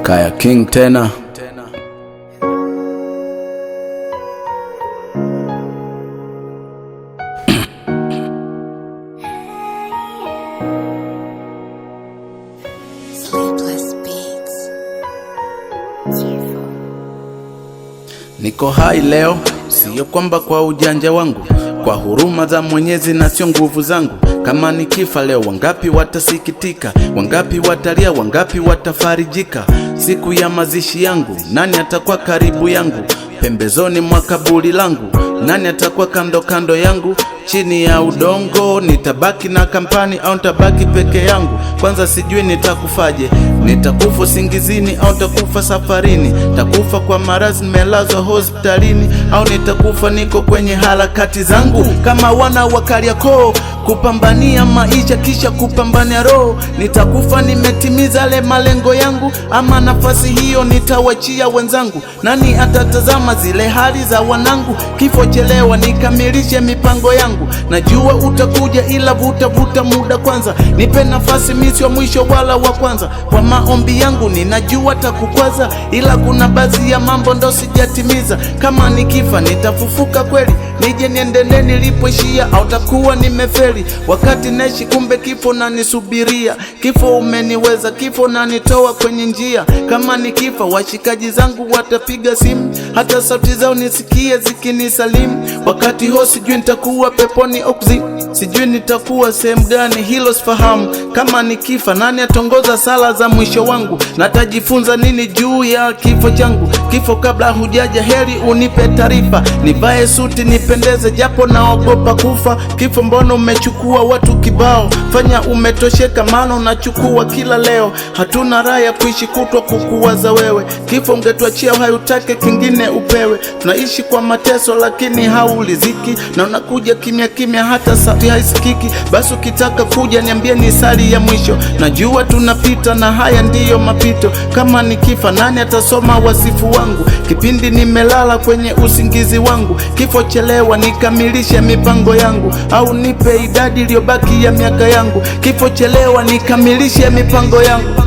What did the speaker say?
Kaya King tena. Niko hai leo, siyo kwamba kwa ujanja wangu, kwa huruma za Mwenyezi na sio nguvu zangu. Kama nikifa leo, wangapi watasikitika, wangapi watalia, wangapi watafarijika. Siku ya mazishi yangu, nani atakuwa karibu yangu? Pembezoni mwa kaburi langu, nani atakuwa kando kando yangu? Chini ya udongo, nitabaki na kampani au nitabaki peke yangu? Kwanza sijui nitakufaje, nitakufa usingizini au nitakufa safarini? Nitakufa kwa maradhi nimelazwa hospitalini, au nitakufa niko kwenye harakati zangu kama wana wa Kariakoo, kupambania maisha kisha kupambania roho? Nitakufa nimetimiza yale malengo yangu, ama nafasi hiyo nitawachia wenzangu? Nani atatazama zile hali za wanangu? Kifo chelewa nikamilishe mipango yangu. Najua utakuja ila vuta muda kwanza, nipe nafasi mimi sio mwisho wala wa kwanza. Kwa maombi yangu ninajua takukwaza, ila kuna baadhi ya mambo ndo sijatimiza. Kama nikifa nitafufuka kweli, nije niendelee nilipoishia, au takuwa nimefeli wakati naishi? Kumbe kifo nanisubiria, kifo umeniweza, kifo nanitoa kwenye njia. Kama nikifa washikaji zangu watapiga simu, hata sauti zao nisikie zikinisalimu. Wakati ho sijui nitakuwa peponi oxy, sijui nitakuwa sehemu gani, hilo sifahamu. Kama nikifa nani atongoza sala za mwisho wangu? Natajifunza nini juu ya kifo changu? Kifo kabla hujaja heri unipe taarifa, nivae suti nipendeze japo naogopa kufa. Kifo mbona umechukua watu kibao? Fanya umetosheka maana unachukua kila leo. Hatuna raha ya kuishi kutwa kukuwaza wewe. Kifo ungetuachia hayutake kingine upewe. Tunaishi kwa mateso lakini hauliziki, na unakuja kimya kimya hata sauti haisikiki. Basi ukitaka kuja niambie ni sali ya mwisho, najua tunapita na haya ndiyo mapito. Kama nikifa nani atasoma wasifu wangu kipindi nimelala kwenye usingizi wangu? Kifo chelewa nikamilishe mipango yangu, au nipe idadi iliyobaki ya miaka yangu. Kifo chelewa nikamilishe mipango yangu.